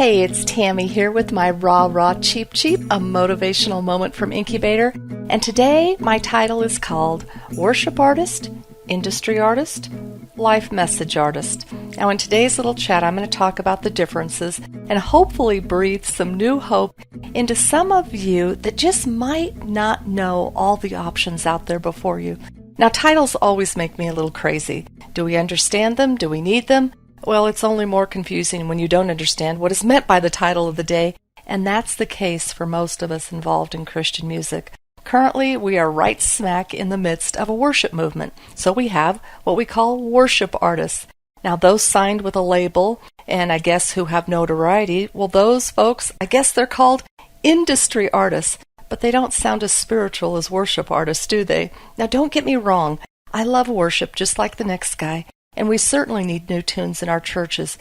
Hey, it's Tammy here with my Raw Cheap Cheap, a motivational moment from Incubator. And today my title is called Worship Artist, Industry Artist, Life Message Artist. Now in today's little chat I'm going to talk about the differences and hopefully breathe some new hope into some of you that just might not know all the options out there before you. Now titles always make me a little crazy. Do we understand them? Do we need them? Well, it's only more confusing when you don't understand what is meant by the title of the day, and that's the case for most of us involved in Christian music. Currently, we are right smack in the midst of a worship movement, so we have what we call worship artists. Now, those signed with a label, and I guess who have notoriety, well, those folks, I guess they're called industry artists, but they don't sound as spiritual as worship artists, do they? Now, don't get me wrong, I love worship just like the next guy, and we certainly need new tunes in our churches.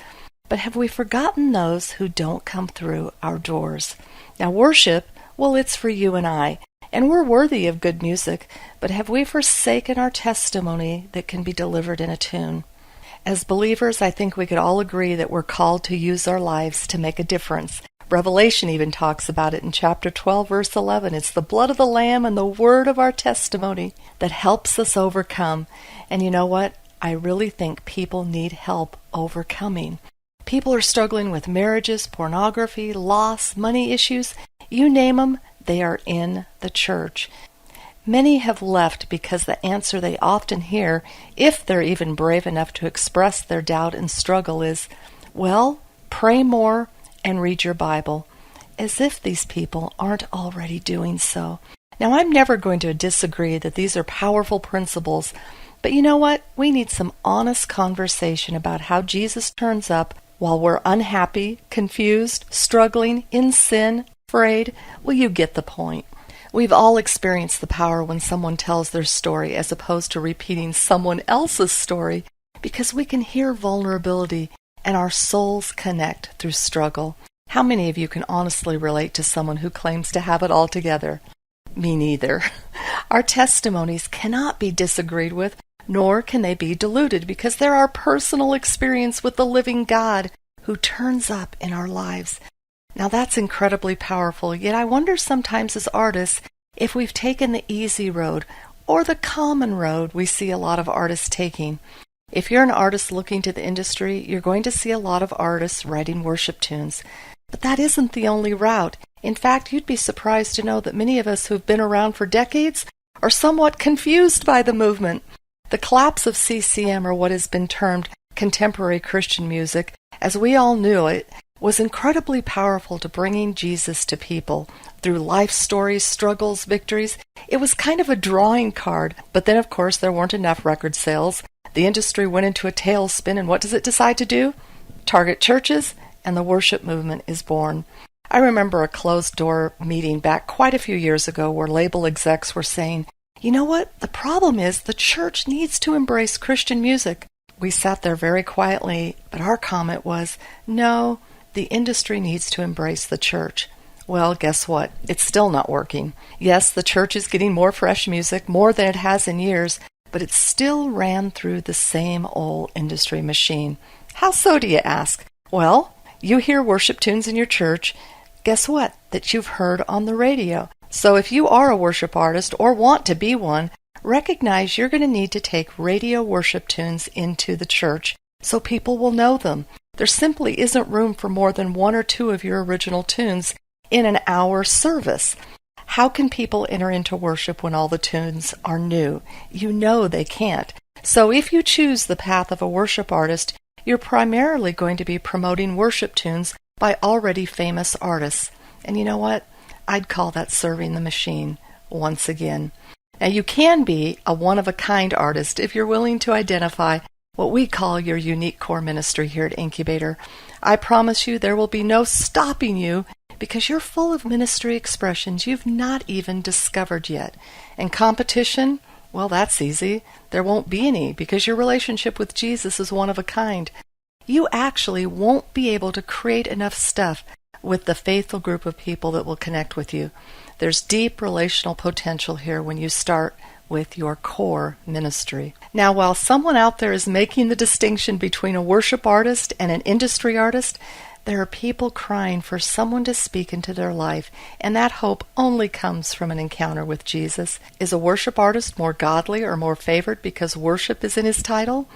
But have we forgotten those who don't come through our doors? Now worship, well, it's for you and I, and we're worthy of good music, but have we forsaken our testimony that can be delivered in a tune? As believers, I think we could all agree that we're called to use our lives to make a difference. Revelation even talks about it in chapter 12, verse 11. It's the blood of the Lamb and the word of our testimony that helps us overcome. And you know what? I really think people need help overcoming. People are struggling with marriages, pornography, loss, money issues. You name them, they are in the church. Many have left because the answer they often hear, if they're even brave enough to express their doubt and struggle, is, well, pray more and read your Bible, as if these people aren't already doing so. Now, I'm never going to disagree that these are powerful principles, but you know what? We need some honest conversation about how Jesus turns up while we're unhappy, confused, struggling, in sin, afraid. Well, you get the point. We've all experienced the power when someone tells their story as opposed to repeating someone else's story, because we can hear vulnerability and our souls connect through struggle. How many of you can honestly relate to someone who claims to have it all together? Me neither. Our testimonies cannot be disagreed with, nor can they be diluted, because they're our personal experience with the living God who turns up in our lives. Now that's incredibly powerful, yet I wonder sometimes as artists if we've taken the easy road or the common road we see a lot of artists taking. If you're an artist looking to the industry, you're going to see a lot of artists writing worship tunes. But that isn't the only route. In fact, you'd be surprised to know that many of us who've been around for decades are somewhat confused by the movement. The collapse of CCM, or what has been termed contemporary Christian music, as we all knew it, was incredibly powerful to bringing Jesus to people through life stories, struggles, victories. It was kind of a drawing card, but then of course there weren't enough record sales. The industry went into a tailspin, and what does it decide to do? Target churches, and the worship movement is born. I remember a closed-door meeting back quite a few years ago where label execs were saying, you know what? The problem is the church needs to embrace Christian music. We sat there very quietly, but our comment was, no, the industry needs to embrace the church. Well, guess what? It's still not working. Yes, the church is getting more fresh music, more than it has in years, but it still ran through the same old industry machine. How so, do you ask? Well, you hear worship tunes in your church. Guess what? That you've heard on the radio. So if you are a worship artist or want to be one, recognize you're going to need to take radio worship tunes into the church so people will know them. There simply isn't room for more than one or two of your original tunes in an hour service. How can people enter into worship when all the tunes are new? You know they can't. So if you choose the path of a worship artist, you're primarily going to be promoting worship tunes by already famous artists. And you know what? I'd call that serving the machine once again. Now you can be a one-of-a-kind artist if you're willing to identify what we call your unique core ministry here at Incubator. I promise you there will be no stopping you because you're full of ministry expressions you've not even discovered yet. And competition, well, that's easy. There won't be any because your relationship with Jesus is one of a kind. You actually won't be able to create enough stuff with the faithful group of people that will connect with you. There's deep relational potential here when you start with your core ministry. Now, while someone out there is making the distinction between a worship artist and an industry artist, There are people crying for someone to speak into their life, and that hope only comes from an encounter with Jesus. Is a worship artist more godly or more favored because worship is in his title?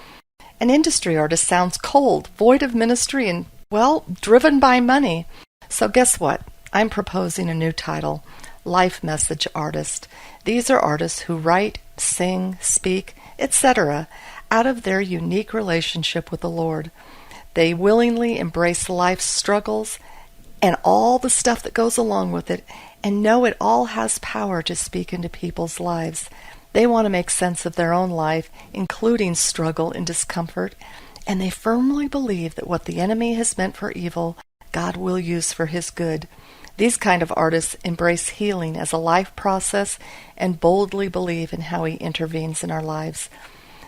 An industry artist sounds cold, void of ministry, and, well, driven by money. So guess what? I'm proposing a new title, Life Message Artist. These are artists who write, sing, speak, etc., out of their unique relationship with the Lord. They willingly embrace life's struggles and all the stuff that goes along with it, and know it all has power to speak into people's lives. They want to make sense of their own life, including struggle and discomfort, and they firmly believe that what the enemy has meant for evil, God will use for his good. These kind of artists embrace healing as a life process and boldly believe in how he intervenes in our lives.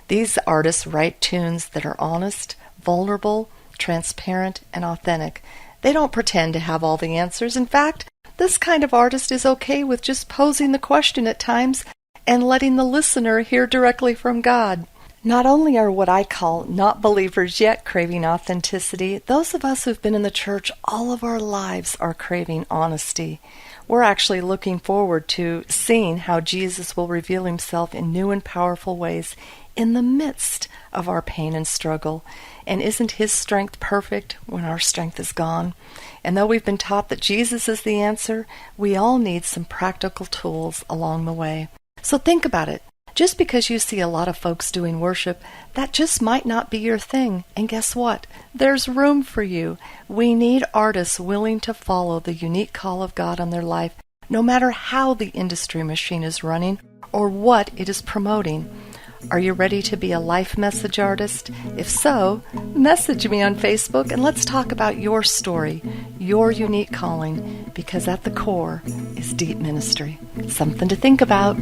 These artists write tunes that are honest, vulnerable, transparent, and authentic. They don't pretend to have all the answers. In fact, this kind of artist is okay with just posing the question at times and letting the listener hear directly from God. Not only are what I call not believers yet craving authenticity, those of us who've been in the church all of our lives are craving honesty. We're actually looking forward to seeing how Jesus will reveal himself in new and powerful ways in the midst of our pain and struggle. And isn't his strength perfect when our strength is gone? And though we've been taught that Jesus is the answer, we all need some practical tools along the way. So think about it. Just because you see a lot of folks doing worship, that just might not be your thing. And guess what? There's room for you. We need artists willing to follow the unique call of God on their life, no matter how the industry machine is running or what it is promoting. Are you ready to be a life message artist? If so, message me on Facebook and let's talk about your story, your unique calling, because at the core is deep ministry. Something to think about.